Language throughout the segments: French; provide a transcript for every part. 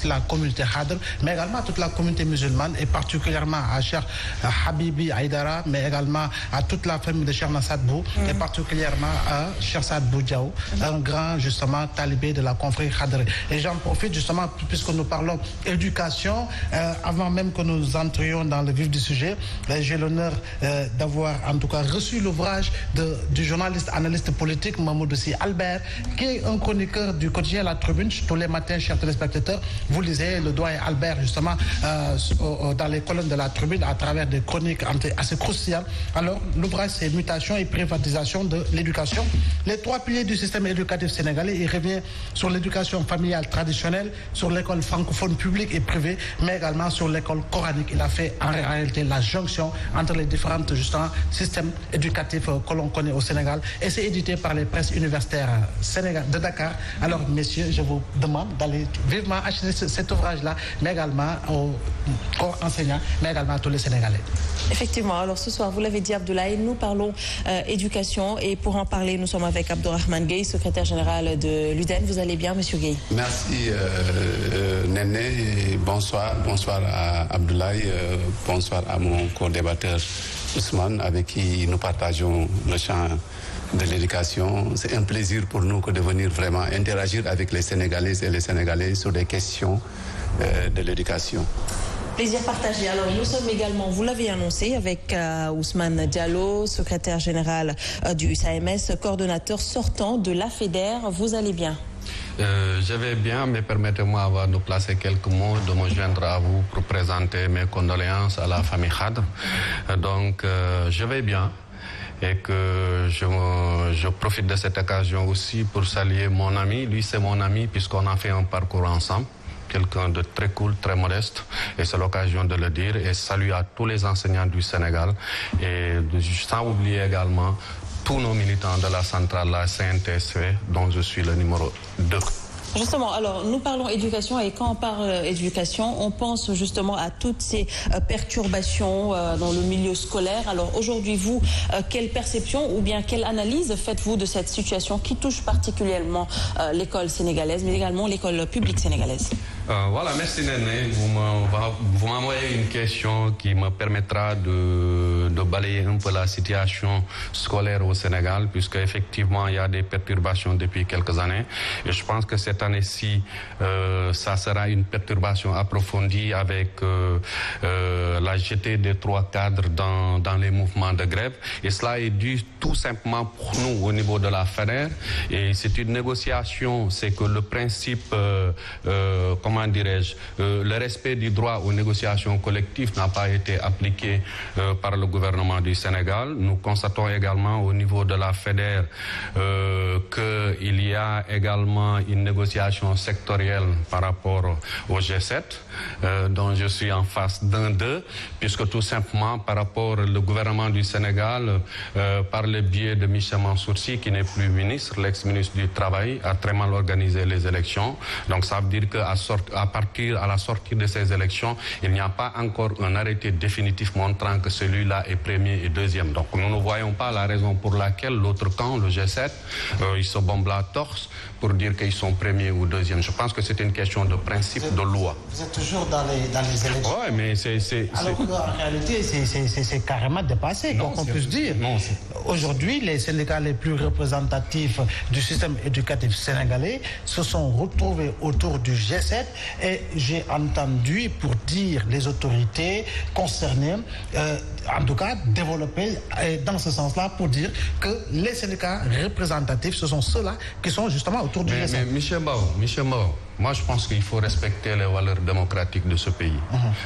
la communauté Khadr, mais également à toute la communauté musulmane, et particulièrement à Cheikh Habibi Aïdara, mais également à toute la famille de Cheikh Nassad Bou, et particulièrement à Cheikh Saad Bou Diaw, un grand, justement, talibé de la confrérie Khadr. Et j'en profite, justement, puisque nous parlons éducation, avant même que nous entrions dans le vif du sujet, j'ai l'honneur d'avoir, en tout cas, reçu l'ouvrage du journaliste, analyste politique, Mahmoud Sy Albert, qui est un chroniqueur du quotidien La Tribune. Tous les matins, chers téléspectateurs, vous lisez le doyen Albert, justement, dans les colonnes de La Tribune, à travers des chroniques assez croustillantes. Alors, l'ouvrage, c'est Mutation et privatisation de l'éducation. Les trois piliers du système éducatif sénégalais. Il revient sur l'éducation familiale traditionnelle, sur l'école francophone publique et privée, mais également sur l'école coranique. Il a fait en réalité la jonction entre les différents, justement, systèmes éducatifs que l'on connaît au Sénégal. Et c'est édité par les presses universitaires de Dakar. Alors, messieurs, je vous demande d'aller vivement acheter cet ouvrage-là, mais également aux corps enseignants, mais également à tous les Sénégalais. Effectivement. Alors, ce soir, vous l'avez dit, Abdoulaye, nous parlons éducation. Et pour en parler, nous sommes avec Abdourahmane Gueye, secrétaire général de l'UDEN. Vous allez bien, monsieur Gueye? Merci, Néné. Bonsoir. Bonsoir à Abdoulaye. Bonsoir à mon co-débatteur Ousmane, avec qui nous partageons le champ de l'éducation. C'est un plaisir pour nous que de venir vraiment interagir avec les Sénégalaises et les Sénégalais sur des questions de l'éducation. Plaisir partagé. Alors, nous sommes également, vous l'avez annoncé, avec Ousmane Diallo, secrétaire général du USAMS, coordonnateur sortant de la FEDER. Vous allez bien? Je vais bien, mais permettez-moi avant de placer quelques mots, de me joindre à vous pour présenter mes condoléances à la famille Khadr. Donc, je vais bien. Et que je profite de cette occasion aussi pour saluer mon ami. Lui, c'est mon ami puisqu'on a fait un parcours ensemble. Quelqu'un de très cool, très modeste, et c'est l'occasion de le dire. Et salut à tous les enseignants du Sénégal, et sans oublier également tous nos militants de la centrale, la CNTSV, dont je suis le numéro 2. Justement, alors nous parlons éducation, et quand on parle éducation, on pense justement à toutes ces perturbations dans le milieu scolaire. Alors aujourd'hui, vous, quelle perception ou bien quelle analyse faites-vous de cette situation qui touche particulièrement l'école sénégalaise, mais également l'école publique sénégalaise? Voilà, merci Néné. Vous m'envoyez une question qui me permettra de balayer un peu la situation scolaire au Sénégal, puisque effectivement il y a des perturbations depuis quelques années. Et je pense que cette année-ci, ça sera une perturbation approfondie avec la jetée des 3 cadres dans les mouvements de grève. Et cela est dû tout simplement pour nous au niveau de la FEDER. Et c'est une négociation, c'est que le principe, comment dirais-je, le respect du droit aux négociations collectives n'a pas été appliqué par le gouvernement du Sénégal. Nous constatons également au niveau de la FEDER qu'il y a également une négociation sectorielle par rapport au G7, dont je suis en face d'eux, puisque tout simplement par rapport au gouvernement du Sénégal, par le biais de Michel Mansour Sy, qui n'est plus ministre, l'ex-ministre du Travail, a très mal organisé les élections. Donc ça veut dire qu'à la sortie de ces élections, il n'y a pas encore un arrêté définitif montrant que celui-là est premier et deuxième. Donc nous ne voyons pas la raison pour laquelle l'autre camp, le G7, ils se bombent la torse pour dire qu'ils sont premiers ou deuxièmes. Je pense que c'est une question de principe, de loi. Vous êtes toujours dans les élections. Oui, mais c'est... Alors qu'en réalité, c'est carrément dépassé, quoi qu'on puisse dire. Aujourd'hui, les syndicats les plus représentatifs du système éducatif sénégalais se sont retrouvés autour du G7, et j'ai entendu, pour dire les autorités concernées, en tout cas développer dans ce sens-là, pour dire que les syndicats représentatifs, ce sont ceux-là qui sont justement autour du G7. Mais Michel Mao, moi je pense qu'il faut respecter les valeurs démocratiques de ce pays.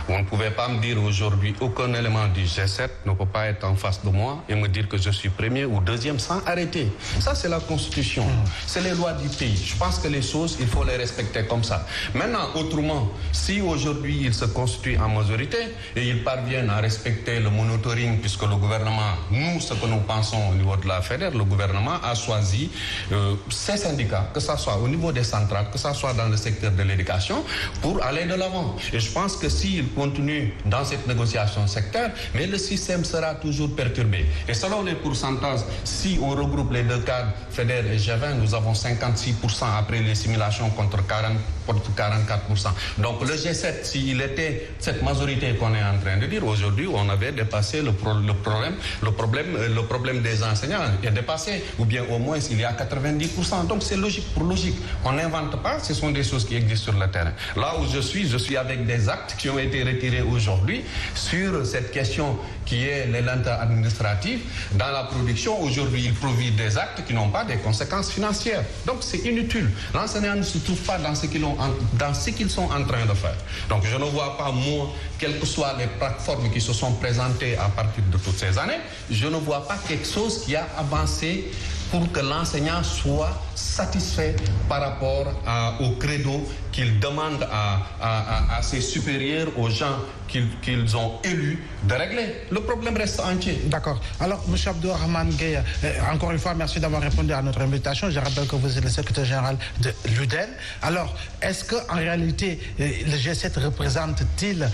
Vous ne pouvez pas me dire aujourd'hui aucun élément du G7 ne peut pas être en face de moi et me dire que je suis premier ou deuxième sans arrêter. Ça, c'est la Constitution. C'est les lois du pays. Je pense que les choses, il faut les respecter comme ça. Maintenant, autrement, si aujourd'hui ils se constituent en majorité et ils parviennent à respecter le monitoring, puisque le gouvernement, nous, ce que nous pensons au niveau de la FEDER, le gouvernement a choisi ces syndicats, que ce soit au niveau des centrales, que ce soit dans le secteur de l'éducation, pour aller de l'avant. Et je pense que s'ils continuent dans cette négociation secteur, mais le système sera toujours perturbé. Et selon les pourcentages, si on regroupe les deux cadres, FEDER et G20, nous avons 56% après les simulations contre 40 44%. Donc le G7, s'il était cette majorité qu'on est en train de dire, aujourd'hui, on avait dépassé le problème des enseignants est dépassé, ou bien au moins il y a 90%. Donc c'est logique pour logique. On n'invente pas, ce sont des choses qui existent sur le terrain. Là où je suis avec des actes qui ont été retirés aujourd'hui sur cette question qui est les lenteurs administratives. Dans la production, aujourd'hui, il produit des actes qui n'ont pas des conséquences financières. Donc c'est inutile. L'enseignant ne se trouve pas dans ce qu'ils sont en train de faire. Donc je ne vois pas, moi, quelles que soient les plateformes qui se sont présentées à partir de toutes ces années, je ne vois pas quelque chose qui a avancé pour que l'enseignant soit satisfait par rapport au credo qu'il demande à ses supérieurs, aux gens qu'ils ont élus, de régler. Le problème reste entier. D'accord. Alors, M. Abdourahmane Gueye, encore une fois, merci d'avoir répondu à notre invitation. Je rappelle que vous êtes le secrétaire général de l'UDEN. Alors, est-ce qu'en réalité, le G7 représente-t-il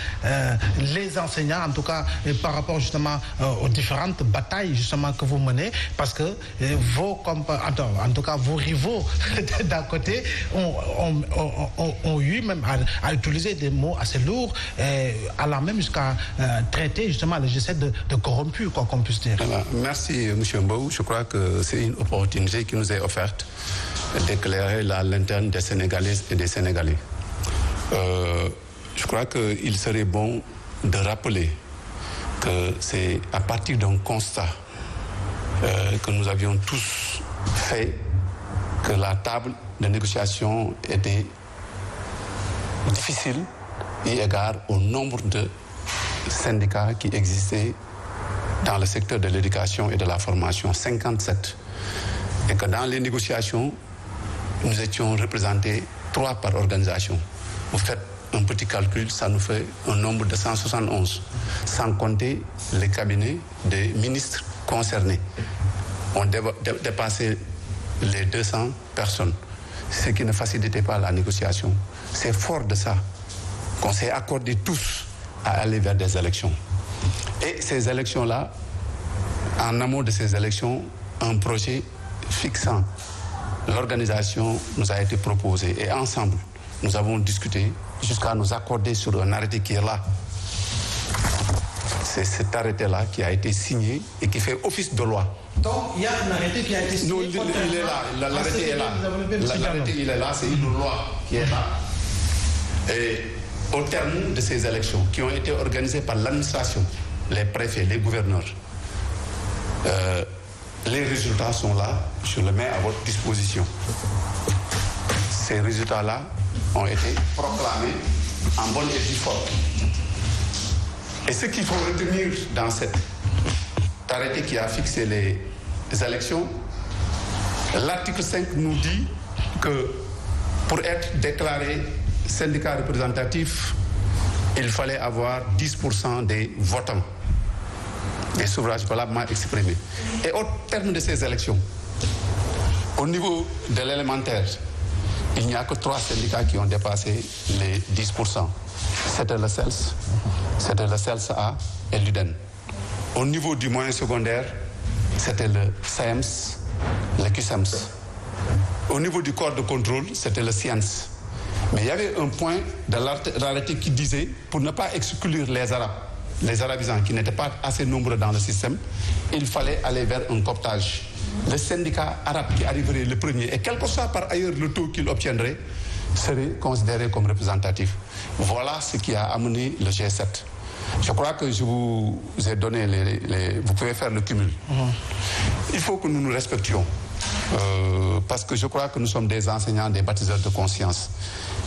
les enseignants, en tout cas par rapport justement aux différentes batailles justement que vous menez? Parce que en tout cas, vos rivaux d'un côté ont eu même à utiliser des mots assez lourds, allant même jusqu'à traiter justement le G7 de corrompu, quoi qu'on puisse dire. Voilà. Merci, M. Mbou. Je crois que c'est une opportunité qui nous est offerte d'éclairer la lanterne des Sénégalaises et des Sénégalais. Je crois qu'il serait bon de rappeler que c'est à partir d'un constat que nous avions tous fait que la table de négociation était difficile eu égard au nombre de syndicats qui existaient dans le secteur de l'éducation et de la formation, 57. Et que dans les négociations, nous étions représentés 3 par organisation. Vous faites un petit calcul, ça nous fait un nombre de 171, sans compter les cabinets des ministres concernés. On dépassait les 200 personnes, ce qui ne facilitait pas la négociation. C'est fort de ça qu'on s'est accordé tous à aller vers des élections. Et ces élections-là, en amont de ces élections, un projet fixant l'organisation nous a été proposé. Et ensemble, nous avons discuté jusqu'à nous accorder sur un arrêté qui est là. C'est cet arrêté-là qui a été signé et qui fait office de loi. Donc, il y a un arrêté qui a été signé. Non, il est là. L'arrêté est là. L'arrêté, il est là. C'est une loi qui est là. Et au terme de ces élections qui ont été organisées par l'administration, les préfets, les gouverneurs, les résultats sont là. Je les mets à votre disposition. Ces résultats-là ont été proclamés en bonne et due forme. Et ce qu'il faut retenir dans cet arrêté qui a fixé les élections, l'article 5 nous dit que pour être déclaré syndicat représentatif, il fallait avoir 10% des votants, des suffrages valablement exprimés. Et au terme de ces élections, au niveau de l'élémentaire, il n'y a que 3 syndicats qui ont dépassé les 10%. C'était le CELS, A et l'UDEN. Au niveau du moyen secondaire, c'était le SAEMS, le QSEMS. Au niveau du corps de contrôle, c'était le SCIENS. Mais il y avait un point de l'arrêté qui disait, pour ne pas exclure les Arabes, les arabisants qui n'étaient pas assez nombreux dans le système, il fallait aller vers un cooptage. Le syndicat arabe qui arriverait le premier, et quel que soit par ailleurs le taux qu'il obtiendrait, serait considéré comme représentatif. Voilà ce qui a amené le G7. Je crois que je vous ai donné vous pouvez faire le cumul. Il faut que nous nous respections. Parce que je crois que nous sommes des enseignants, des baptiseurs de conscience.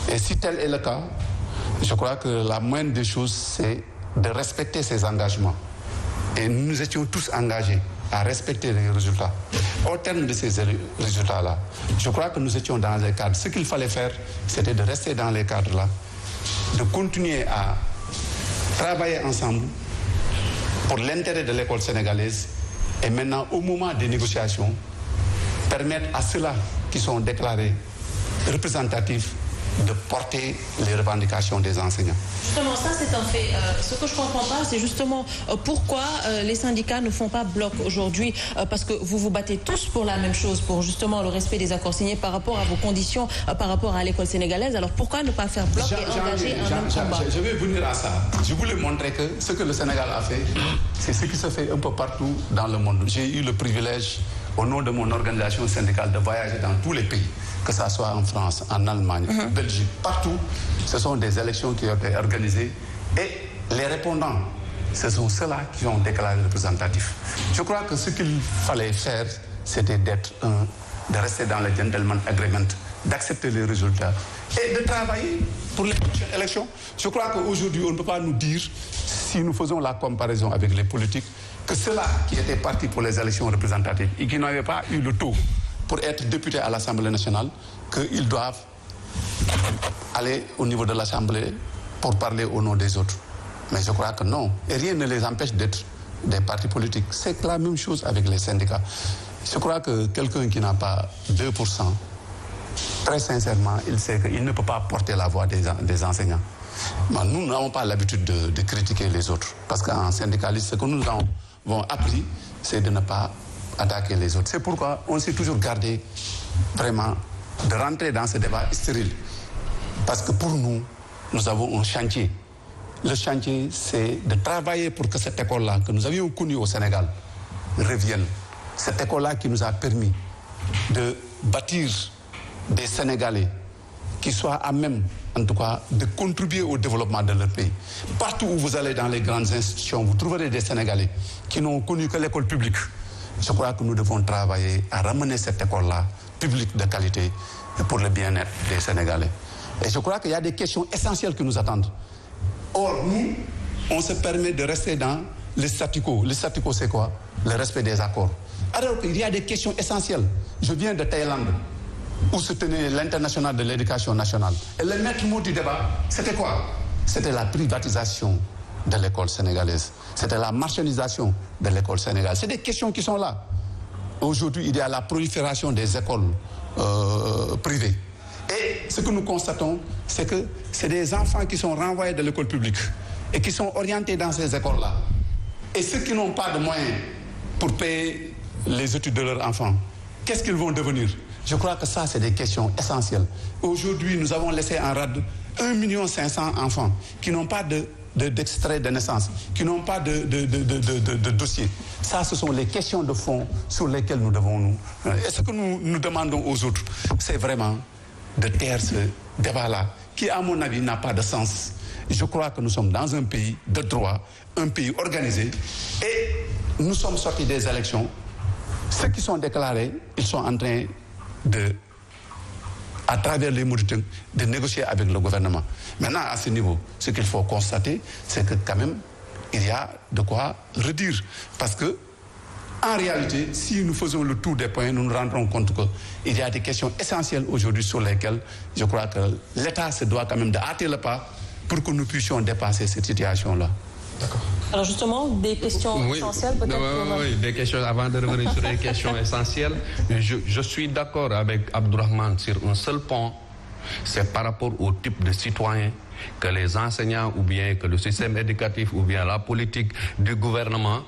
Et si tel est le cas, je crois que la moindre des choses, c'est de respecter ces engagements. Et nous nous étions tous engagés à respecter les résultats. Au terme de ces résultats-là, je crois que nous étions dans les cadres. Ce qu'il fallait faire, c'était de rester dans les cadres-là, de continuer à travailler ensemble pour l'intérêt de l'école sénégalaise et maintenant, au moment des négociations, permettre à ceux-là qui sont déclarés représentatifs de porter les revendications des enseignants. Justement, ça c'est un fait. Ce que je ne comprends pas, c'est justement pourquoi les syndicats ne font pas bloc aujourd'hui, parce que vous vous battez tous pour la même chose, pour justement le respect des accords signés par rapport à vos conditions, par rapport à l'école sénégalaise. Alors pourquoi ne pas faire bloc et engager un même combat? Je vais venir à ça. Je voulais montrer que ce que le Sénégal a fait, c'est ce qui se fait un peu partout dans le monde. J'ai eu le privilège, au nom de mon organisation syndicale, de voyager dans tous les pays, que ce soit en France, en Allemagne, en Belgique, partout. Ce sont des élections qui ont été organisées et les répondants, ce sont ceux-là qui ont déclaré représentatifs. Je crois que ce qu'il fallait faire, c'était de rester dans le gentleman agreement, d'accepter les résultats et de travailler pour les prochaines élections. Je crois qu'aujourd'hui, on ne peut pas nous dire, si nous faisons la comparaison avec les politiques, que ceux-là qui étaient partis pour les élections représentatives et qui n'avaient pas eu le taux pour être députés à l'Assemblée nationale, qu'ils doivent aller au niveau de l'Assemblée pour parler au nom des autres. Mais je crois que non. Et rien ne les empêche d'être des partis politiques. C'est la même chose avec les syndicats. Je crois que quelqu'un qui n'a pas 2%, très sincèrement, il sait qu'il ne peut pas porter la voix des enseignants. Mais nous n'avons pas l'habitude de critiquer les autres. Parce qu'en syndicaliste, ce que nous avons appris, c'est de ne pas attaquer les autres. C'est pourquoi on s'est toujours gardé vraiment de rentrer dans ce débat stérile. Parce que pour nous, nous avons un chantier. Le chantier, c'est de travailler pour que cette école-là, que nous avions connue au Sénégal, revienne. Cette école-là qui nous a permis de bâtir des Sénégalais qui soient à même, en tout cas, de contribuer au développement de leur pays. Partout où vous allez dans les grandes institutions, vous trouverez des Sénégalais qui n'ont connu que l'école publique. Je crois que nous devons travailler à ramener cette école-là, publique de qualité, pour le bien-être des Sénégalais. Et je crois qu'il y a des questions essentielles qui nous attendent. Or, nous, on se permet de rester dans le statu quo. Le statu quo, c'est quoi? Le respect des accords. Alors qu'il y a des questions essentielles. Je viens de Thaïlande, où se tenait l'international de l'éducation nationale. Et le maître mot du débat, c'était quoi? C'était la privatisation de l'école sénégalaise. C'était la marchandisation de l'école sénégalaise. C'est des questions qui sont là. Aujourd'hui, il y a la prolifération des écoles privées. Et ce que nous constatons, c'est que c'est des enfants qui sont renvoyés de l'école publique et qui sont orientés dans ces écoles-là. Et ceux qui n'ont pas de moyens pour payer les études de leurs enfants, qu'est-ce qu'ils vont devenir? Je crois que ça, c'est des questions essentielles. Aujourd'hui, nous avons laissé en rade 1 500 000 enfants qui n'ont pas d'extrait de naissance, qui n'ont pas de dossier. Ça, ce sont les questions de fond sur lesquelles nous devons nous... Et ce que nous demandons aux autres, c'est vraiment de taire ce débat-là, qui, à mon avis, n'a pas de sens. Je crois que nous sommes dans un pays de droit, un pays organisé, et nous sommes sortis des élections. Ceux qui sont déclarés, ils sont en train de, à travers les moniteurs, de négocier avec le gouvernement. Maintenant, à ce niveau, ce qu'il faut constater, c'est que quand même, il y a de quoi redire. Parce que, en réalité, si nous faisons le tour des points, nous nous rendrons compte qu'il y a des questions essentielles aujourd'hui sur lesquelles je crois que l'État se doit quand même de hâter le pas pour que nous puissions dépasser cette situation-là. D'accord. Alors justement, des questions essentielles peut-être. Oui, des questions, avant de revenir sur les questions essentielles, je suis d'accord avec Abdourahmane sur un seul point, c'est par rapport au type de citoyen que les enseignants ou bien que le système éducatif ou bien la politique du gouvernement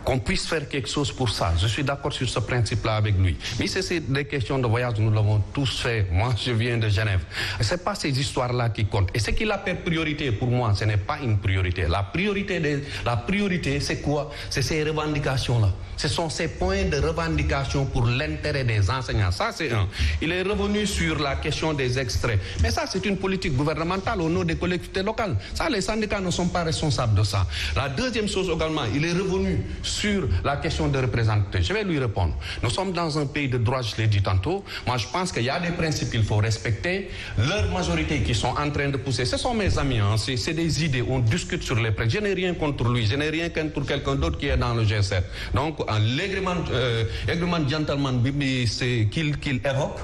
qu'on puisse faire quelque chose pour ça. Je suis d'accord sur ce principe-là avec lui. Mais c'est des questions de voyage, nous l'avons tous fait. Moi, je viens de Genève. Ce n'est pas ces histoires-là qui comptent. Et ce qui l'appelle priorité, pour moi, ce n'est pas une priorité. La priorité, c'est quoi? C'est ces revendications-là. Ce sont ces points de revendication pour l'intérêt des enseignants. Ça, c'est un. Il est revenu sur la question des extraits. Mais ça, c'est une politique gouvernementale au nom des collectivités locales. Ça, les syndicats ne sont pas responsables de ça. La deuxième chose également, il est revenu sur la question de représenter. Je vais lui répondre. Nous sommes dans un pays de droit, je l'ai dit tantôt. Moi, je pense qu'il y a des principes qu'il faut respecter. Leur majorité qui sont en train de pousser, ce sont mes amis, hein. C'est des idées. On discute sur les principes. Je n'ai rien contre lui. Je n'ai rien contre quelqu'un d'autre qui est dans le G7. Donc, l'agreement gentleman qu'il évoque,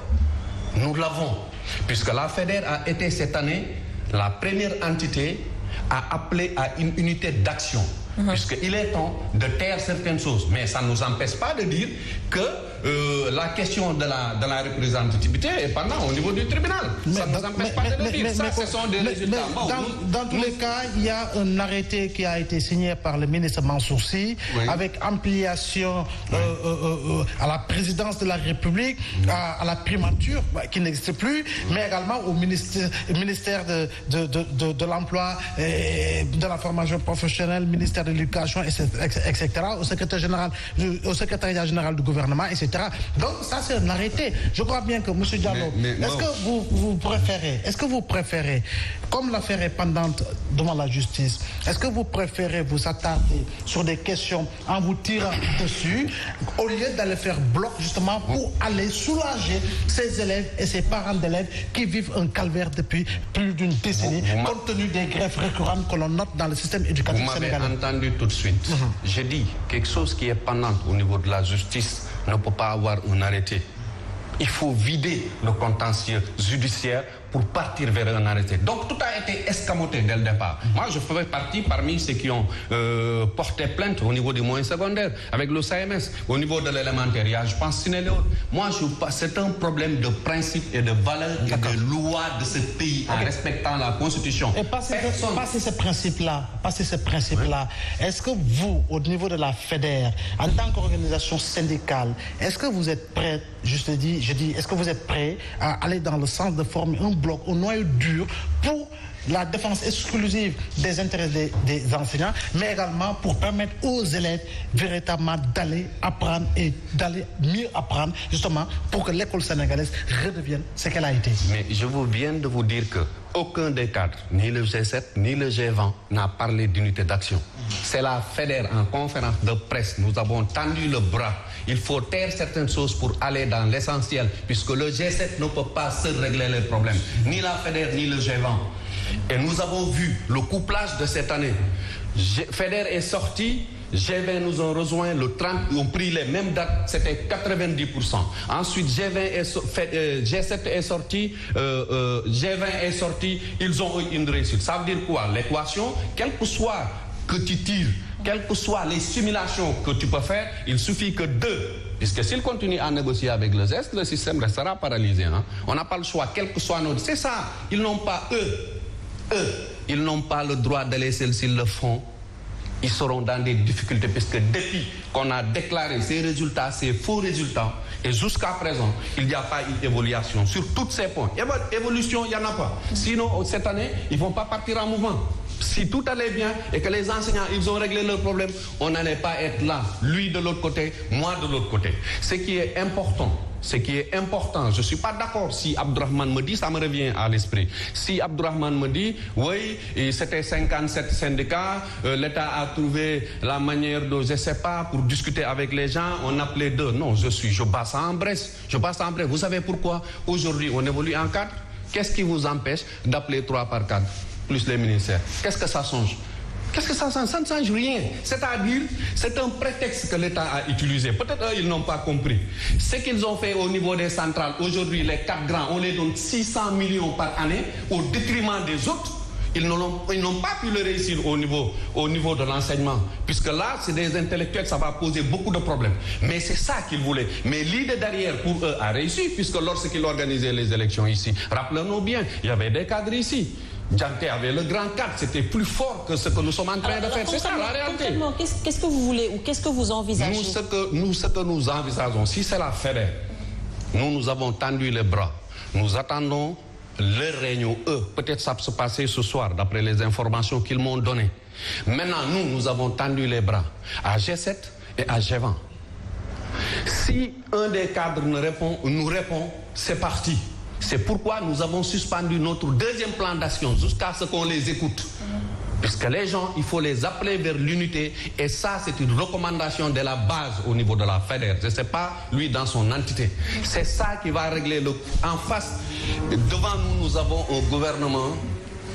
nous l'avons. Puisque la FEDER a été cette année la première entité à appeler à une unité d'action. Puisqu'il est temps de taire certaines choses. Mais ça ne nous empêche pas de dire que la question de la représentativité est pendant au niveau du tribunal. Ça ne nous empêche pas de le dire. Ça, ce sont des résultats. Dans tous les cas, il y a un arrêté qui a été signé par le ministre Mansour Sy, avec ampliation à la présidence de la République, à la primature, qui n'existe plus, mais également au ministère de l'Emploi, de la formation professionnelle, ministère de l'Éducation, etc., au secrétariat général du gouvernement, etc. Donc ça, c'est un arrêté. Je crois bien que M. Diallo, est-ce que vous préférez, comme l'affaire est pendante devant la justice, est-ce que vous préférez vous attarder sur des questions en vous tirant dessus, au lieu d'aller faire bloc justement pour aller soulager ces élèves et ces parents d'élèves qui vivent un calvaire depuis plus d'une décennie, compte tenu des grèves récurrentes que l'on note dans le système éducatif sénégalais? Vous m'avez entendu tout de suite. J'ai dit, quelque chose qui est pendant au niveau de la justice ne peut pas avoir un arrêté. Il faut vider le contentieux judiciaire pour partir vers un arrêté. Donc tout a été escamoté dès le départ. Moi, je faisais partie parmi ceux qui ont porté plainte au niveau du moyen secondaire, avec le CMS. Au niveau de l'élémentaire, il y a, je pense, Sinéléon. Moi, c'est un problème de principe et de valeur et de loi de ce pays en respectant la Constitution. Et passer ces principes-là, est-ce que vous, au niveau de la FEDER, en tant qu'organisation syndicale, est-ce que vous êtes prêt, est-ce que vous êtes prêt à aller dans le sens de former un bloc au noyau dur pour la défense exclusive des intérêts des enseignants, mais également pour permettre aux élèves véritablement d'aller apprendre et d'aller mieux apprendre, justement, pour que l'école sénégalaise redevienne ce qu'elle a été? Mais je viens de vous dire que aucun des cadres, ni le G7, ni le G20, n'a parlé d'unité d'action. C'est la FEDER en conférence de presse. Nous avons tendu le bras. Il faut taire certaines choses pour aller dans l'essentiel, puisque le G7 ne peut pas seul régler les problèmes. Ni la FEDER, ni le G20. Et nous avons vu le couplage de cette année. FEDER est sorti, G20 nous ont rejoint, le 30, ils ont pris les mêmes dates, c'était 90%. Ensuite, G7 est sorti, G20 est sorti, ils ont eu une réussite. Ça veut dire quoi? L'équation, quel que soit que tu tires, quelles que soient les simulations que tu peux faire, il suffit que deux. Puisque s'ils continuent à négocier avec le ZES, le système restera paralysé. Hein? On n'a pas le choix, quel que soit notre... C'est ça, ils n'ont pas, ils n'ont pas le droit de laisser s'ils le font. Ils seront dans des difficultés, puisque depuis qu'on a déclaré ces résultats, ces faux résultats, et jusqu'à présent, il n'y a pas eu d'évolution sur tous ces points. Évolution, il n'y en a pas. Sinon, cette année, ils ne vont pas partir en mouvement. Si tout allait bien et que les enseignants, ils ont réglé leurs problèmes, on n'allait pas être là, lui de l'autre côté, moi de l'autre côté. Ce qui est important, je ne suis pas d'accord si Abdourahmane me dit, ça me revient à l'esprit. Si Abdourahmane me dit, oui, c'était 57 syndicats, l'État a trouvé la manière de, je ne sais pas, pour discuter avec les gens, on appelait deux. Non, je passe en bresse. Vous savez pourquoi? Aujourd'hui, on évolue en cadre. Qu'est-ce qui vous empêche d'appeler 3 par 4 plus les ministères? Qu'est-ce que ça change? Qu'est-ce que ça change? Ça ne change rien. C'est-à-dire, c'est un prétexte que l'État a utilisé. Peut-être eux, ils n'ont pas compris. Ce qu'ils ont fait au niveau des centrales, aujourd'hui, les 4 grands, on les donne 600 millions par année au détriment des autres. Ils n'ont pas pu le réussir au niveau de l'enseignement. Puisque là, c'est des intellectuels, ça va poser beaucoup de problèmes. Mais c'est ça qu'ils voulaient. Mais l'idée derrière, pour eux, a réussi, puisque lorsqu'ils organisaient les élections ici, rappelons-nous bien, il y avait des cadres ici. Dianté avait le grand cadre, c'était plus fort que ce que nous sommes en train de faire. C'est ça la réalité. Concrètement, qu'est-ce que vous voulez ou qu'est-ce que vous envisagez? Ce que nous envisageons, si c'est la FEDER, nous avons tendu les bras. Nous attendons leur réunion, peut-être ça peut se passer ce soir, d'après les informations qu'ils m'ont données. Maintenant, nous avons tendu les bras à G7 et à G20. Si un des cadres nous répond, c'est parti. C'est pourquoi nous avons suspendu notre deuxième plan d'action jusqu'à ce qu'on les écoute. Puisque les gens, il faut les appeler vers l'unité. Et ça, c'est une recommandation de la base au niveau de la FEDER. Je ne sais pas, lui, dans son entité. C'est ça qui va régler en face. Devant nous, nous avons un gouvernement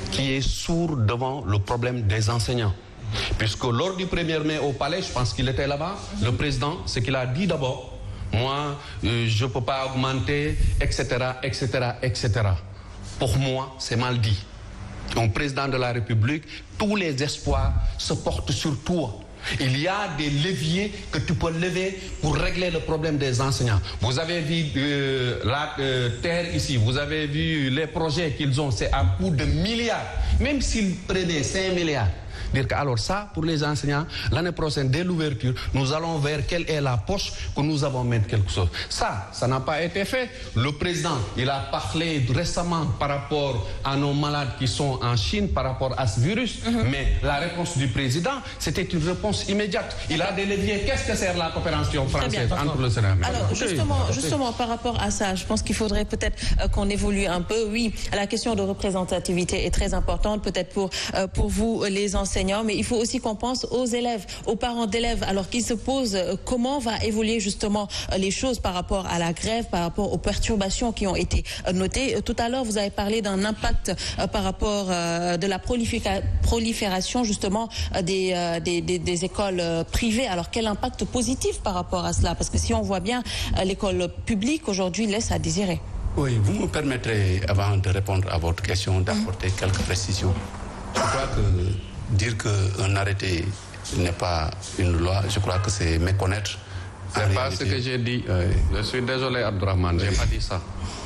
qui est sourd devant le problème des enseignants. Puisque lors du 1er mai au palais, je pense qu'il était là-bas, le président, ce qu'il a dit d'abord, moi, je ne peux pas augmenter, etc., etc., etc. Pour moi, c'est mal dit. Un président de la République, tous les espoirs se portent sur toi. Il y a des leviers que tu peux lever pour régler le problème des enseignants. Vous avez vu la terre ici, vous avez vu les projets qu'ils ont, c'est à coût de milliards. Même s'ils prenaient 5 milliards, dire que alors ça, pour les enseignants, l'année prochaine, dès l'ouverture, nous allons vers quelle est la poche que nous avons mis quelque chose. Ça n'a pas été fait. Le président, il a parlé récemment par rapport à nos malades qui sont en Chine, par rapport à ce virus, mais la réponse du président, c'était une réponse immédiate. Il a des leviers. Qu'est-ce que sert la coopération française entre le Sénégal? Alors, justement, par rapport à ça, je pense qu'il faudrait peut-être qu'on évolue un peu. Oui, la question de représentativité est très importante, peut-être pour vous, les enseignants, mais il faut aussi qu'on pense aux élèves, aux parents d'élèves, alors qu'ils se posent comment va évoluer justement les choses par rapport à la grève, par rapport aux perturbations qui ont été notées. Tout à l'heure, vous avez parlé d'un impact par rapport de la prolifération justement des écoles privées. Alors, quel impact positif par rapport à cela? Parce que si on voit bien, l'école publique aujourd'hui laisse à désirer. Oui, vous me permettrez, avant de répondre à votre question, d'apporter quelques précisions. Je crois que dire qu'un arrêté n'est pas une loi, je crois que c'est méconnaître. C'est pas ce que j'ai dit. Je suis désolé, Abdourahmane, j'ai pas dit ça.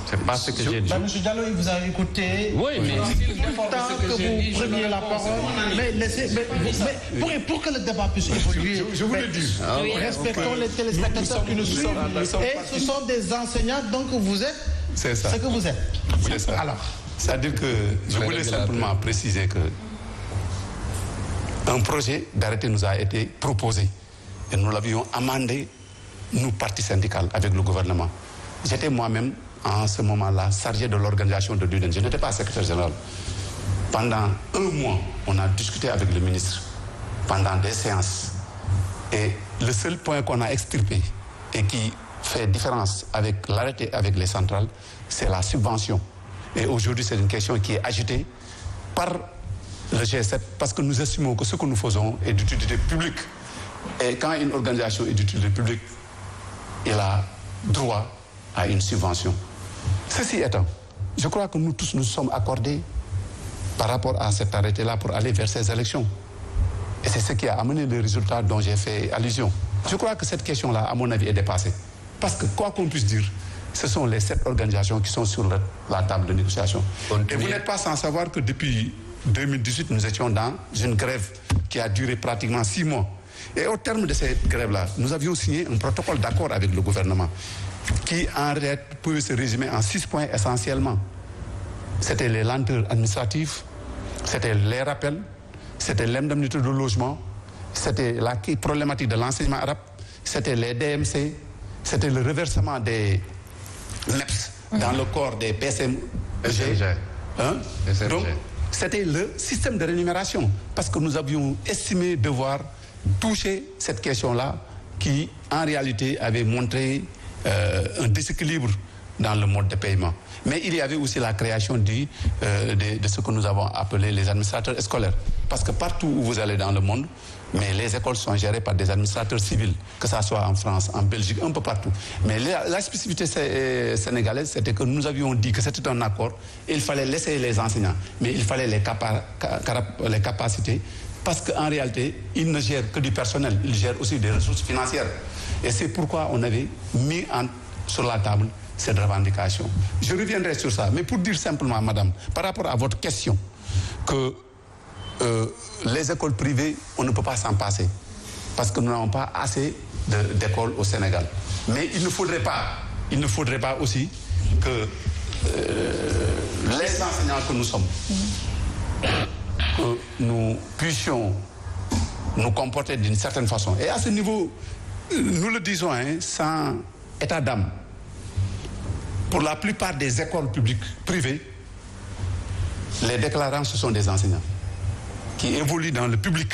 C'est pas ce que j'ai dit. M. Diallo, il vous a écouté. Oui, mais tant que vous preniez la parole, mais pour que le débat puisse évoluer, je vous le dis. Respectons les téléspectateurs qui nous suivent. Et ce sont des enseignants, donc vous êtes ce que vous êtes. C'est ça. Alors, c'est-à-dire que je voulais simplement préciser que un projet d'arrêté nous a été proposé et nous l'avions amendé, nous, partis syndicales, avec le gouvernement. J'étais moi-même, en ce moment-là, chargé de l'organisation de l'UDEN. Je n'étais pas secrétaire général. Pendant un mois, on a discuté avec le ministre, pendant des séances. Et le seul point qu'on a extirpé et qui fait différence avec l'arrêté avec les centrales, c'est la subvention. Et aujourd'hui, c'est une question qui est agitée par le G7, parce que nous estimons que ce que nous faisons est d'utilité publique. Et quand une organisation est d'utilité publique, elle a droit à une subvention. Ceci étant, je crois que nous tous nous sommes accordés par rapport à cet arrêté-là pour aller vers ces élections. Et c'est ce qui a amené le résultat dont j'ai fait allusion. Je crois que cette question-là, à mon avis, est dépassée. Parce que, quoi qu'on puisse dire, ce sont les 7 organisations qui sont sur la table de négociation. Et vous n'êtes pas sans savoir que depuis 2018, nous étions dans une grève qui a duré pratiquement 6 mois. Et au terme de cette grève-là, nous avions signé un protocole d'accord avec le gouvernement qui, en réalité, pouvait se résumer en 6 points essentiellement. C'était les lenteurs administratives, c'était les rappels, c'était l'indemnité de logement, c'était la problématique de l'enseignement arabe, c'était les DMC, c'était le reversement des NEPS dans le corps des PCMG. Donc, c'était le système de rémunération, parce que nous avions estimé devoir toucher cette question-là qui, en réalité, avait montré un déséquilibre dans le mode de paiement. Mais il y avait aussi la création de ce que nous avons appelé les administrateurs scolaires. Parce que partout où vous allez dans le monde, mais les écoles sont gérées par des administrateurs civils, que ce soit en France, en Belgique, un peu partout. Mais la spécificité sénégalaise, c'était que nous avions dit que c'était un accord, il fallait laisser les enseignants, mais il fallait les capacités, parce qu'en réalité, ils ne gèrent que du personnel, ils gèrent aussi des ressources financières. Et c'est pourquoi on avait mis sur la table cette revendication. Je reviendrai sur ça, mais pour dire simplement, madame, par rapport à votre question, que les écoles privées, on ne peut pas s'en passer, parce que nous n'avons pas assez d'écoles au Sénégal. Mais il ne faudrait pas aussi que les enseignants que nous sommes, que nous puissions nous comporter d'une certaine façon. Et à ce niveau, nous le disons, sans état d'âme, pour la plupart des écoles publiques, privées, les déclarants, ce sont des enseignants qui évoluent dans le public,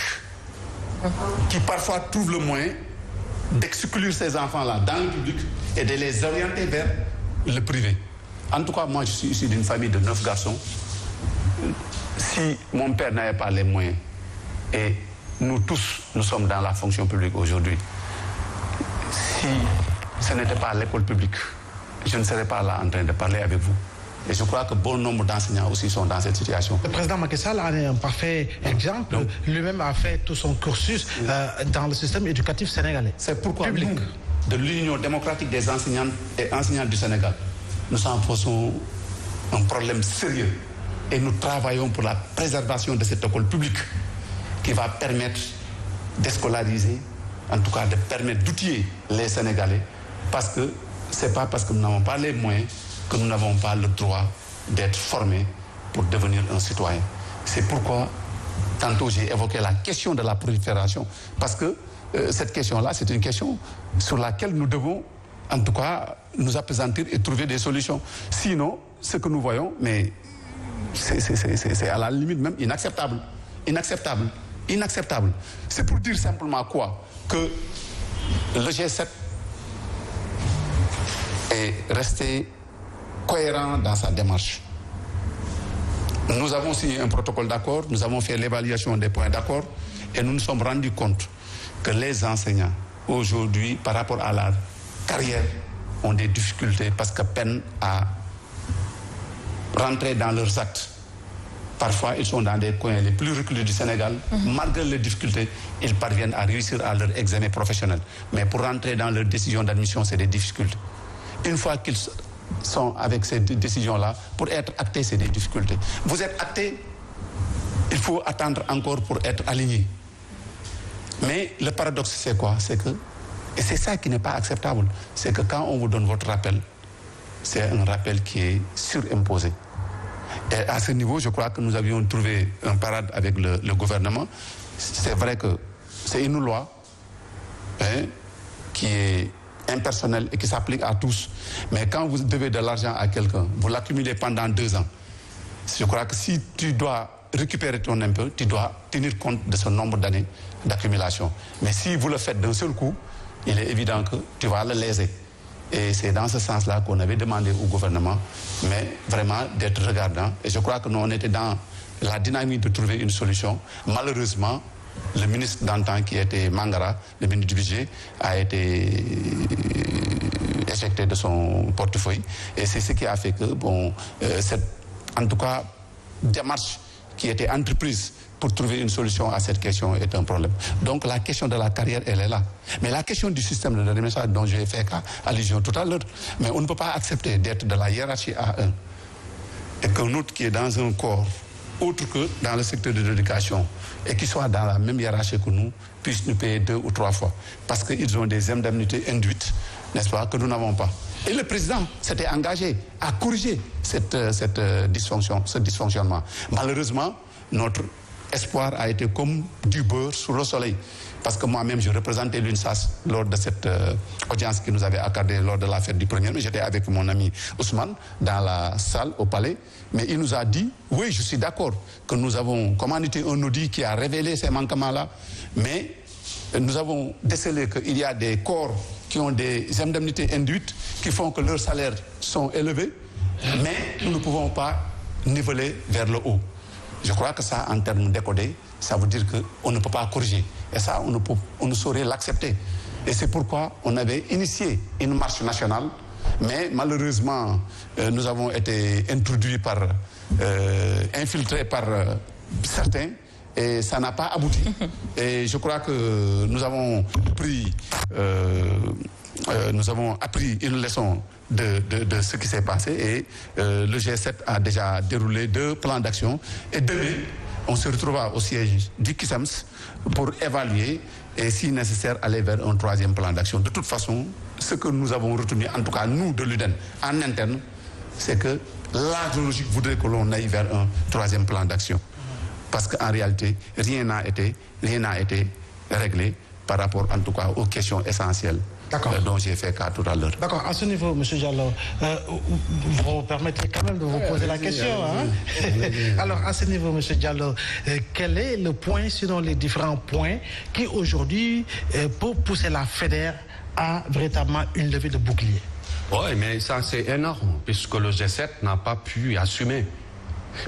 qui parfois trouvent le moyen d'exclure ces enfants-là dans le public et de les orienter vers le privé. En tout cas, moi, je suis issu d'une famille de 9 garçons. Si mon père n'avait pas les moyens, et nous tous, nous sommes dans la fonction publique aujourd'hui, si ce n'était pas l'école publique, je ne serais pas là en train de parler avec vous. Et je crois que bon nombre d'enseignants aussi sont dans cette situation. Le président Macky Sall en est un parfait exemple. Lui-même a fait tout son cursus dans le système éducatif sénégalais. C'est pourquoi nous, de l'Union démocratique des enseignantes et enseignants du Sénégal, nous en faisons un problème sérieux. Et nous travaillons pour la préservation de cette école publique qui va permettre d'escolariser, en tout cas de permettre d'outiller les Sénégalais, parce que ce n'est pas parce que nous n'avons pas les moyens que nous n'avons pas le droit d'être formés pour devenir un citoyen. C'est pourquoi, tantôt j'ai évoqué la question de la prolifération, parce que cette question-là, c'est une question sur laquelle nous devons, en tout cas, nous appesantir et trouver des solutions. Sinon, ce que nous voyons, mais c'est à la limite même inacceptable. Inacceptable. Inacceptable. C'est pour dire simplement quoi? Que le G7 est resté cohérent dans sa démarche. Nous avons signé un protocole d'accord, nous avons fait l'évaluation des points d'accord et nous nous sommes rendus compte que les enseignants, aujourd'hui, par rapport à la carrière, ont des difficultés parce que peinent à rentrer dans leurs actes. Parfois, ils sont dans des coins les plus reculés du Sénégal. Malgré les difficultés, ils parviennent à réussir à leur examen professionnel. Mais pour rentrer dans leur décision d'admission, c'est des difficultés. Une fois qu'ils sont avec ces décisions-là, pour être actés, c'est des difficultés. Vous êtes actés, il faut attendre encore pour être aligné. Mais le paradoxe, c'est quoi? C'est que, et c'est ça qui n'est pas acceptable, c'est que quand on vous donne votre rappel, c'est un rappel qui est surimposé. Et à ce niveau, je crois que nous avions trouvé un parade avec le gouvernement. C'est vrai que c'est une loi qui est impersonnelle et qui s'applique à tous. Mais quand vous devez de l'argent à quelqu'un, vous l'accumulez pendant 2 ans. Je crois que si tu dois récupérer ton impôt, tu dois tenir compte de ce nombre d'années d'accumulation. Mais si vous le faites d'un seul coup, il est évident que tu vas le léser. Et c'est dans ce sens-là qu'on avait demandé au gouvernement, mais vraiment d'être regardant. Et je crois que nous, on était dans la dynamique de trouver une solution. Malheureusement, le ministre d'antan, qui était Mangara, le ministre du budget, a été éjecté de son portefeuille. Et c'est ce qui a fait que, cette, en tout cas, démarche qui était entreprise pour trouver une solution à cette question est un problème. Donc la question de la carrière, elle est là. Mais la question du système de remédiation dont j'ai fait allusion tout à l'heure, mais on ne peut pas accepter d'être de la hiérarchie A1 et qu'un autre qui est dans un corps autre que dans le secteur de l'éducation et qui soit dans la même hiérarchie que nous puisse nous payer 2 ou 3 fois. Parce qu'ils ont des indemnités induites, n'est-ce pas, que nous n'avons pas. Et le président s'était engagé à corriger ce dysfonctionnement. Malheureusement, notre espoir a été comme du beurre sur le soleil. Parce que moi-même, je représentais l'UNSAS lors de cette audience qui nous avait accordée lors de la fête du 1er mai. J'étais avec mon ami Ousmane dans la salle au palais. Mais il nous a dit, oui, je suis d'accord que nous avons commandité un audit qui a révélé ces manquements-là. Mais nous avons décelé qu'il y a des corps qui ont des indemnités induites qui font que leurs salaires sont élevés. Mais nous ne pouvons pas niveler vers le haut. Je crois que ça, en termes décodés, ça veut dire qu'on ne peut pas corriger. Et ça, on ne saurait l'accepter. Et c'est pourquoi on avait initié une marche nationale. Mais malheureusement, nous avons été infiltrés par certains. Et ça n'a pas abouti. Et je crois que nous avons appris une leçon de ce qui s'est passé et le G7 a déjà déroulé 2 plans d'action et demain on se retrouvera au siège du CUSEMS pour évaluer et si nécessaire aller vers un 3e plan d'action. De toute façon, ce que nous avons retenu, en tout cas nous de l'UDEN en interne, c'est que la logique voudrait que l'on aille vers un 3e plan d'action. Parce qu'en réalité, rien n'a été réglé par rapport en tout cas aux questions essentielles dont j'ai fait cas tout à l'heure. D'accord, à ce niveau, M. Diallo, vous permettez quand même de vous poser la question. Alors, à ce niveau, M. Diallo, quel est le point, sinon les différents points, qui aujourd'hui, pour pousser la FEDER à véritablement une levée de bouclier? Oui, mais ça c'est énorme, puisque le G7 n'a pas pu assumer.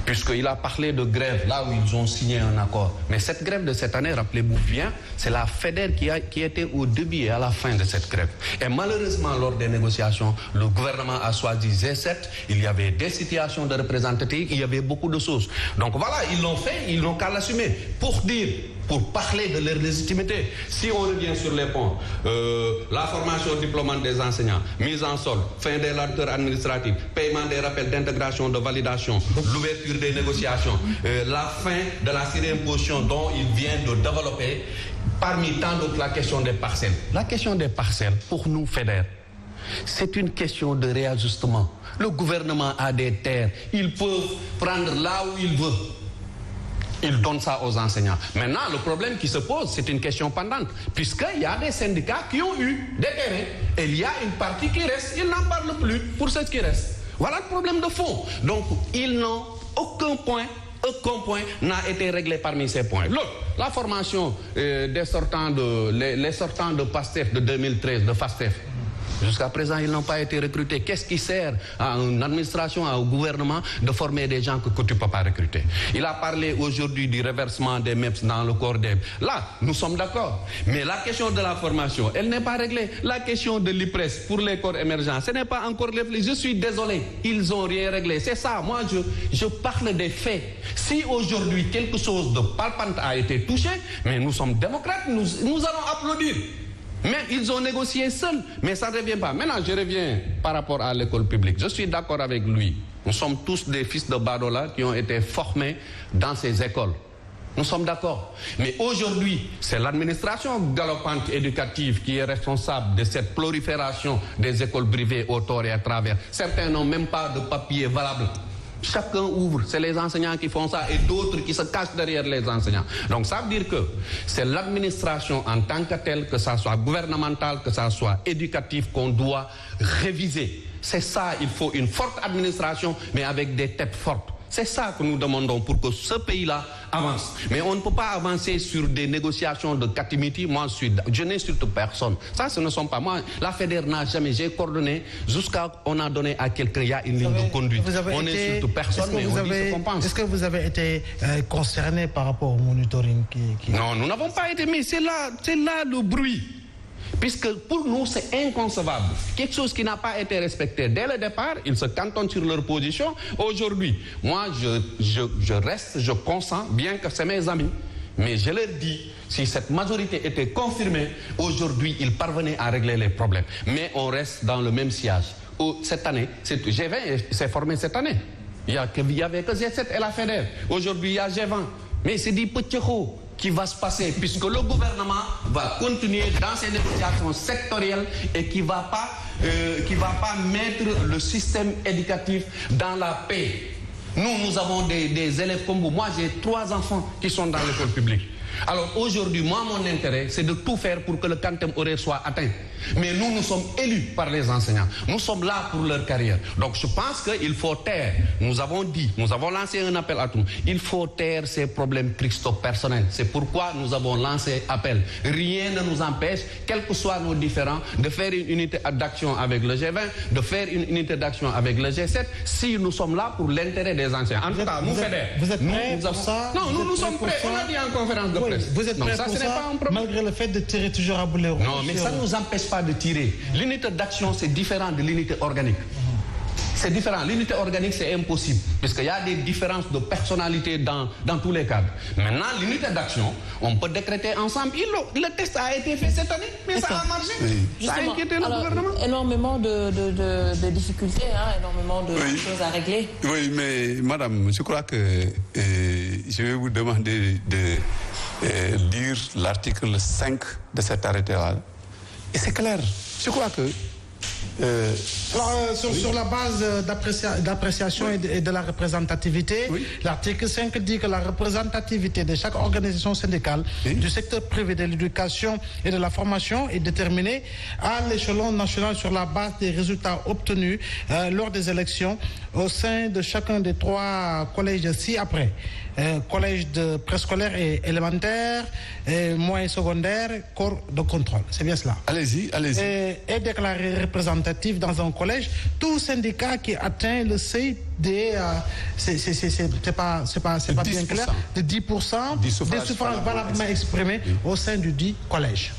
puisqu'il a parlé de grève là où ils ont signé un accord. Mais cette grève de cette année, rappelez-vous bien, c'est la FEDER qui était au début et à la fin de cette grève. Et malheureusement, lors des négociations, le gouvernement a choisi G7. Il y avait des situations de représentativité, il y avait beaucoup de choses. Donc voilà, ils l'ont fait, ils n'ont qu'à l'assumer. Pour parler de leur légitimité. Si on revient sur les points, la formation diplômante des enseignants, mise en solde, fin des lenteurs administratives, paiement des rappels d'intégration, de validation, l'ouverture des négociations, la fin de la surimposition dont il vient de développer, parmi tant d'autres la question des parcelles. La question des parcelles, pour nous, FEDER, c'est une question de réajustement. Le gouvernement a des terres, ils peuvent prendre là où ils veulent. Ils donnent ça aux enseignants. Maintenant, le problème qui se pose, c'est une question pendante, puisqu'il y a des syndicats qui ont eu des terrains, et il y a une partie qui reste, ils n'en parlent plus pour ce qui reste. Voilà le problème de fond. Donc, ils n'ont aucun point n'a été réglé parmi ces points. L'autre, la formation les sortants de PASTEF de 2013, de FASTEF. Jusqu'à présent, ils n'ont pas été recrutés. Qu'est-ce qui sert à une administration, au gouvernement de former des gens que tu ne peux pas recruter? Il a parlé aujourd'hui du reversement des MEPS dans le corps des... Là, nous sommes d'accord. Mais la question de la formation, elle n'est pas réglée. La question de l'IPRES pour les corps émergents, ce n'est pas encore réglé. Je suis désolé, ils n'ont rien réglé. C'est ça, moi je parle des faits. Si aujourd'hui quelque chose de palpable a été touché, mais nous sommes démocrates, nous allons applaudir. Mais ils ont négocié seuls, mais ça ne revient pas. Maintenant, je reviens par rapport à l'école publique. Je suis d'accord avec lui. Nous sommes tous des fils de Badola qui ont été formés dans ces écoles. Nous sommes d'accord. Mais aujourd'hui, c'est l'administration galopante éducative qui est responsable de cette prolifération des écoles privées autour et à travers. Certains n'ont même pas de papier valable. Chacun ouvre, c'est les enseignants qui font ça et d'autres qui se cachent derrière les enseignants. Donc ça veut dire que c'est l'administration en tant que telle, que ça soit gouvernemental, que ça soit éducatif, qu'on doit réviser. C'est ça, il faut une forte administration, mais avec des têtes fortes. C'est ça que nous demandons pour que ce pays-là avance. Mais on ne peut pas avancer sur des négociations de catimité. Moi, je n'insulte personne. Ça, ce ne sont pas moi. La FEDER n'a jamais, j'ai coordonné jusqu'à on a donné à quelqu'un, il y a une ligne de conduite. On n'insulte personne, mais on dit ce qu'on pense. Est-ce que vous avez été concerné par rapport au monitoring qui... Non, nous n'avons pas été, mais c'est là le bruit. Puisque pour nous, c'est inconcevable. Quelque chose qui n'a pas été respecté dès le départ, ils se cantonnent sur leur position. Aujourd'hui, moi, je consens, bien que c'est mes amis, mais je leur dis, si cette majorité était confirmée, aujourd'hui, ils parvenaient à régler les problèmes. Mais on reste dans le même sillage. Cette année, G20 s'est formé cette année. Il n'y avait que G7 et la FEDER. Aujourd'hui, il y a G20. Mais c'est dit petit haut qui va se passer, puisque le gouvernement va continuer dans ses négociations sectorielles et qui ne va pas mettre le système éducatif dans la paix. Nous avons des élèves comme vous. Moi, j'ai 3 enfants qui sont dans l'école publique. Alors aujourd'hui, moi, mon intérêt, c'est de tout faire pour que le quantum horaire soit atteint. Mais nous sommes élus par les enseignants. Nous sommes là pour leur carrière. Donc je pense qu'il faut taire. Nous avons lancé un appel à tout. Il faut taire ces problèmes cristaux-personnels. C'est pourquoi nous avons lancé appel. Rien ne nous empêche, quels que soient nos différends, de faire une unité d'action avec le G20, de faire une unité d'action avec le G7, si nous sommes là pour l'intérêt des enseignants. En tout cas, nous FEDER. Vous êtes prêts pour ça? Non, nous sommes prêts. On a dit en conférence de presse. Vous êtes prêts pour ça, malgré le fait de tirer toujours à boulet rouge? Non, mais ça ne nous empêche pas de tirer. L'unité d'action, c'est différent de l'unité organique. C'est différent. L'unité organique, c'est impossible, puisqu'il y a des différences de personnalité dans tous les cadres. Maintenant, l'unité d'action, on peut décréter ensemble. Le test a été fait cette année, mais ça a marché. Ça a inquiété le gouvernement. Énormément de difficultés, énormément de choses à régler. Oui, mais madame, je crois que je vais vous demander de lire l'article 5 de cet arrêté-là. Et c'est clair. Je crois que... sur la base d'appréciation et de la représentativité, l'article 5 dit que la représentativité de chaque organisation syndicale du secteur privé de l'éducation et de la formation est déterminée à l'échelon national sur la base des résultats obtenus lors des élections au sein de chacun des 3 collèges ci-après. collège de préscolaire et élémentaire, moyen secondaire, corps de contrôle. C'est bien cela. Allez-y. Est déclaré représentatif dans un collège tout syndicat qui atteint le seuil des... c'est pas bien clair, de 10% des suffrages valablement exprimés au sein du dit collège.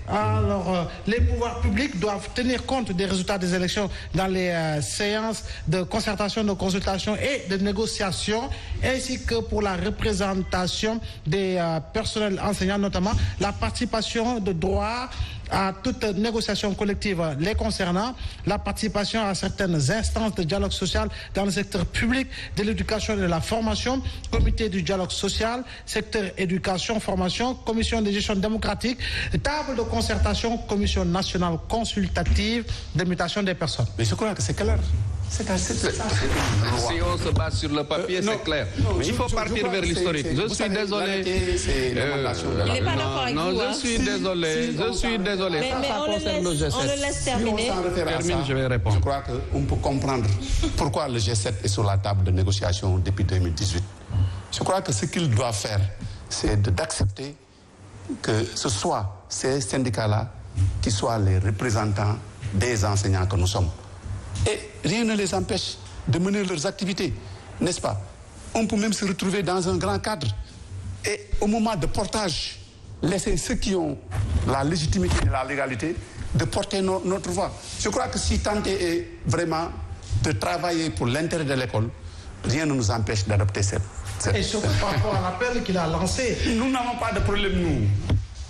Alors, les pouvoirs publics doivent tenir compte des résultats des élections dans les séances de concertation, de consultation et de négociation, ainsi que pour la représentation des personnels enseignants, notamment la participation de droit à toute négociation collective les concernant, la participation à certaines instances de dialogue social dans le secteur public de l'éducation et de la formation, comité du dialogue social, secteur éducation, formation, commission de gestion démocratique, table de concertation, commission nationale consultative de mutation des personnes. Mais je crois que c'est clair. Si on se base sur le papier, c'est clair. Mais il faut partir vers l'historique. Je suis désolé. Il n'est pas d'accord avec vous. Je suis désolé. Mais on le laisse terminer. Si on s'en réfère à ça, je vais répondre. Je crois qu'on peut comprendre pourquoi le G7 est sur la table de négociation depuis 2018. Je crois que ce qu'il doit faire, c'est d'accepter que ce soit ces syndicats-là qui soient les représentants des enseignants que nous sommes. Et rien ne les empêche de mener leurs activités, n'est-ce pas? On peut même se retrouver dans un grand cadre. Et au moment de portage, laisser ceux qui ont la légitimité et la légalité de porter notre voix. Je crois que si tant est vraiment de travailler pour l'intérêt de l'école, rien ne nous empêche d'adopter cette... Et surtout par rapport à l'appel qu'il a lancé. Nous n'avons pas de problème, nous.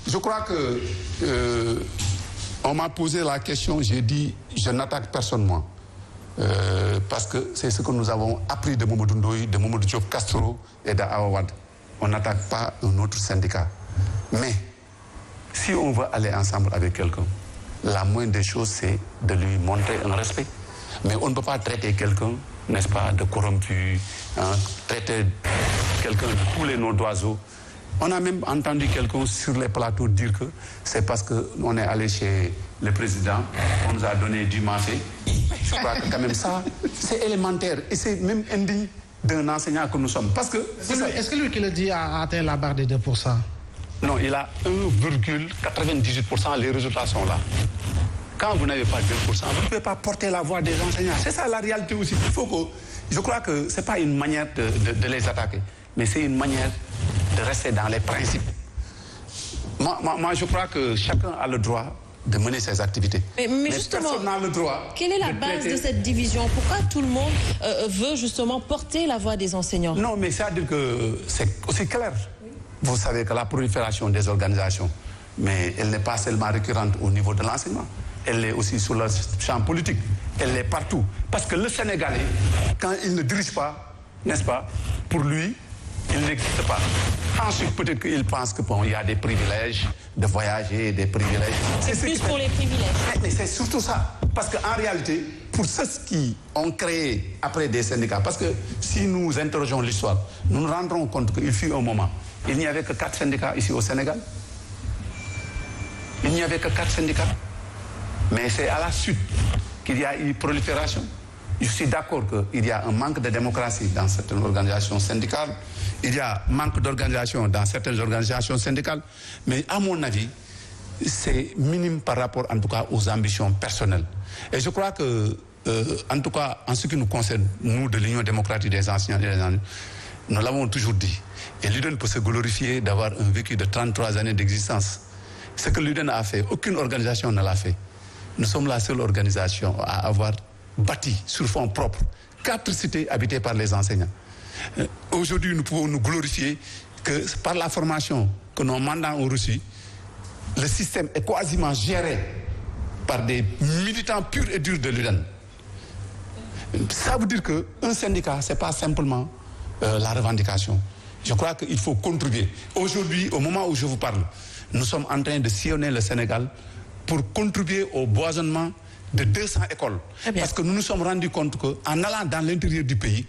Je crois que... on m'a posé la question, j'ai dit, je n'attaque personne, moi. Parce que c'est ce que nous avons appris de Mamadou Ndoye, de Mamadou Diop Castro et d'Awad. On n'attaque pas un autre syndicat. Mais si on veut aller ensemble avec quelqu'un, la moindre des choses, c'est de lui montrer un respect. Mais on ne peut pas traiter quelqu'un, n'est-ce pas, de corrompu, traiter quelqu'un de tous les noms d'oiseaux. On a même entendu quelqu'un sur les plateaux dire que c'est parce qu'on est allé chez le président, on nous a donné du mafé. Je crois que quand même ça, c'est élémentaire et c'est même indigne d'un enseignant que nous sommes. Parce que... Est-ce que lui qui le dit a atteint la barre des 2%? Non, il a 1,98%, les résultats sont là. Quand vous n'avez pas 2%, vous ne pouvez pas porter la voix des enseignants. C'est ça la réalité aussi. Il faut que... Je crois que ce n'est pas une manière de les attaquer, mais c'est une manière de rester dans les principes. Moi, je crois que chacun a le droit de mener ses activités. Mais justement, personne n'a le droit. Quelle est la base de cette division? Pourquoi tout le monde veut justement porter la voix des enseignants? Non, mais c'est-à-dire que c'est aussi clair. Oui. Vous savez que la prolifération des organisations, mais elle n'est pas seulement récurrente au niveau de l'enseignement. Elle est aussi sur le champ politique. Elle est partout. Parce que le Sénégalais, quand il ne dirige pas, n'est-ce pas, pour lui, il n'existe pas. Ensuite, peut-être qu'il pense que bon, il y a des privilèges de voyager, des privilèges. C'est plus pour les privilèges. Mais c'est surtout ça. Parce qu'en réalité, pour ceux qui ont créé après des syndicats, parce que si nous interrogeons l'histoire, nous nous rendrons compte qu'il fut un moment, il n'y avait que 4 syndicats ici au Sénégal. Il n'y avait que 4 syndicats. Mais c'est à la suite qu'il y a eu prolifération. Je suis d'accord qu'il y a un manque de démocratie dans certaines organisations syndicales. Il y a un manque d'organisation dans certaines organisations syndicales. Mais à mon avis, c'est minime par rapport en tout cas aux ambitions personnelles. Et je crois que, en tout cas, en ce qui nous concerne, nous de l'Union démocratique des enseignants et des enseignants, nous l'avons toujours dit. Et l'UDEN peut se glorifier d'avoir un vécu de 33 années d'existence. Ce que l'UDEN a fait, aucune organisation ne l'a fait. Nous sommes la seule organisation à avoir bâti sur fonds propres 4 cités habitées par les enseignants. Aujourd'hui, nous pouvons nous glorifier que par la formation que nos mandats ont reçue, le système est quasiment géré par des militants purs et durs de l'UDEN. Ça veut dire qu'un syndicat, ce n'est pas simplement la revendication. Je crois qu'il faut contribuer. Aujourd'hui, au moment où je vous parle, nous sommes en train de sillonner le Sénégal pour contribuer au boisonnement de 200 écoles. Parce que nous nous sommes rendus compte qu'en allant dans l'intérieur du pays,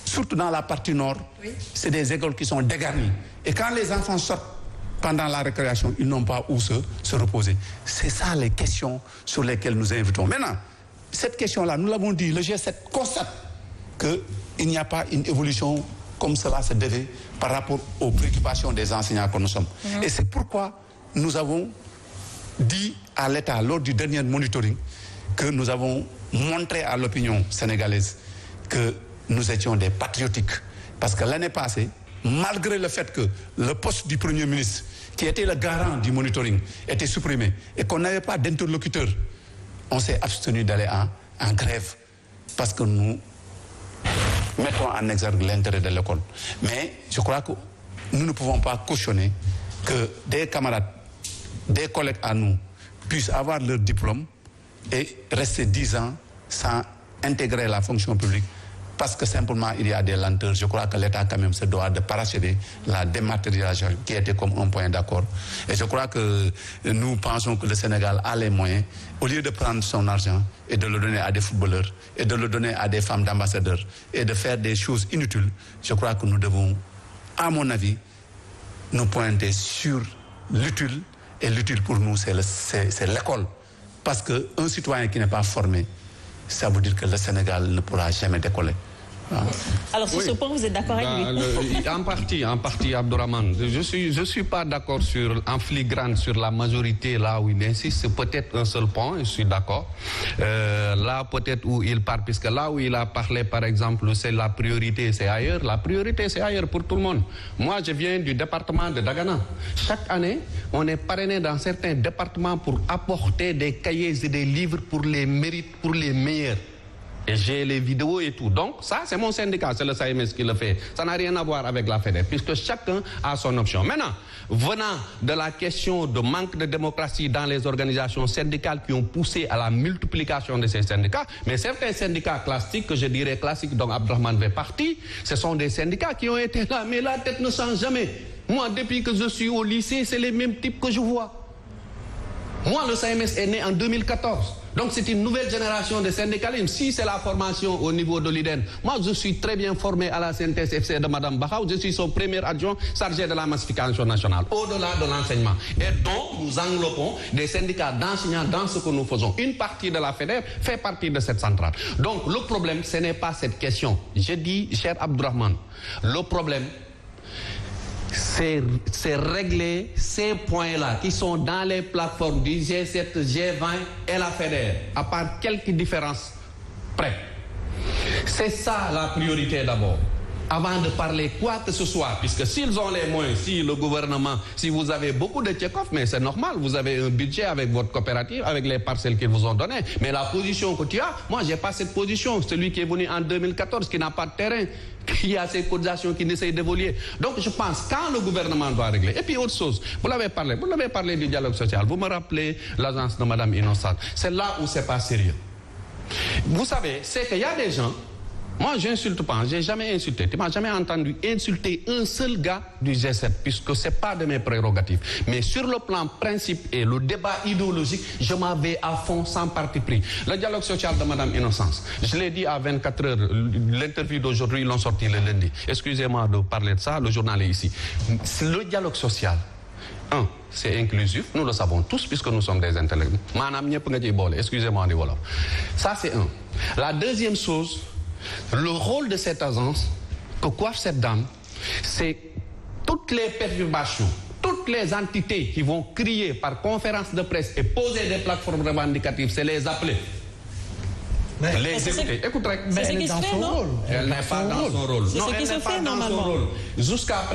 surtout dans la partie nord, oui, c'est des écoles qui sont dégarnies. Et quand les enfants sortent pendant la récréation, ils n'ont pas où se reposer. C'est ça les questions sur lesquelles nous invitons. Maintenant, cette question-là, nous l'avons dit, le G7 constate qu'il n'y a pas une évolution comme cela se devait par rapport aux préoccupations des enseignants que nous sommes. Et c'est pourquoi nous avons dit à l'État lors du dernier monitoring que nous avons montré à l'opinion sénégalaise que nous étions des patriotiques. Parce que l'année passée, malgré le fait que le poste du Premier ministre, qui était le garant du monitoring, était supprimé et qu'on n'avait pas d'interlocuteur, on s'est abstenu d'aller en grève parce que nous mettons en exergue l'intérêt de l'école. Mais je crois que nous ne pouvons pas cautionner que des camarades, des collègues à nous, puissent avoir leur diplôme et rester 10 ans sans intégrer la fonction publique parce que simplement il y a des lenteurs. Je crois que l'État quand même se doit de parachever la dématérialisation qui était comme un point d'accord. Et je crois que nous pensons que le Sénégal a les moyens, au lieu de prendre son argent et de le donner à des footballeurs et de le donner à des femmes d'ambassadeurs et de faire des choses inutiles, je crois que nous devons, à mon avis, nous pointer sur l'utile. Et l'utile pour nous, c'est l'école. Parce qu'un citoyen qui n'est pas formé, ça veut dire que le Sénégal ne pourra jamais décoller. Alors sur ce point, vous êtes d'accord avec lui? En partie, Abdourahmane. Je suis pas d'accord en filigrane sur la majorité, là où il insiste. C'est peut-être un seul point, je suis d'accord. Là, peut-être où il part, puisque là où il a parlé, par exemple, c'est la priorité, c'est ailleurs. La priorité, c'est ailleurs pour tout le monde. Moi, je viens du département de Dagana. Chaque année, on est parrainé dans certains départements pour apporter des cahiers et des livres pour les mérites, pour les meilleurs. Et j'ai les vidéos et tout. Donc, ça, c'est mon syndicat, c'est le SAEMS qui le fait. Ça n'a rien à voir avec la FEDER, puisque chacun a son option. Maintenant, venant de la question de manque de démocratie dans les organisations syndicales qui ont poussé à la multiplication de ces syndicats, mais certains syndicats classiques, que je dirais classiques, dont Abdourahmane fait partie, ce sont des syndicats qui ont été là, mais la tête ne change jamais. Moi, depuis que je suis au lycée, c'est les mêmes types que je vois. Moi, le SAEMS est né en 2014. Donc c'est une nouvelle génération de syndicalisme. Si c'est la formation au niveau de l'IDEN, moi je suis très bien formé à la synthèse FC de Mme Bahaou. Je suis son premier adjoint chargé de la massification nationale, au-delà de l'enseignement. Et donc nous englobons des syndicats d'enseignants dans ce que nous faisons. Une partie de la FEDER fait partie de cette centrale. Donc le problème, ce n'est pas cette question. Je dis, cher Abdourahmane, le problème, c'est régler ces points-là qui sont dans les plateformes du G7, G20 et la FEDER, à part quelques différences près. C'est ça la priorité d'abord, avant de parler quoi que ce soit, puisque s'ils ont les moyens, si le gouvernement, si vous avez beaucoup de check-off, mais c'est normal, vous avez un budget avec votre coopérative, avec les parcelles qu'ils vous ont données, mais la position que tu as, moi j'ai pas cette position, celui qui est venu en 2014, qui n'a pas de terrain, qui a ces cotisations qui n'essayent d'évoluer. Donc je pense quand le gouvernement doit régler. Et puis autre chose, vous l'avez parlé du dialogue social, vous me rappelez l'agence de Mme Innocente, c'est là où c'est pas sérieux. Vous savez, c'est qu'il y a des gens, moi j'insulte pas, j'ai jamais insulté, tu m'as jamais entendu insulter un seul gars du G7, puisque c'est pas de mes prérogatives. Mais sur le plan principe et le débat idéologique, je m'en vais à fond sans parti pris. Le dialogue social de Mme Innocence, je l'ai dit à 24 heures, l'interview d'aujourd'hui, ils l'ont sorti le lundi. Excusez-moi de parler de ça, le journal est ici. Le dialogue social, c'est inclusif, nous le savons tous puisque nous sommes des intellectuels. Excusez-moi du voilà. Ça c'est un. La deuxième chose, le rôle de cette agence que coiffe cette dame, c'est toutes les perturbations, toutes les entités qui vont crier par conférence de presse et poser des plateformes revendicatives, c'est les appeler. Mais les écouter. Écoutez, c'est ce qui se fait, non? Elle n'est pas dans son rôle. C'est ce qui se fait normalement. Jusqu'à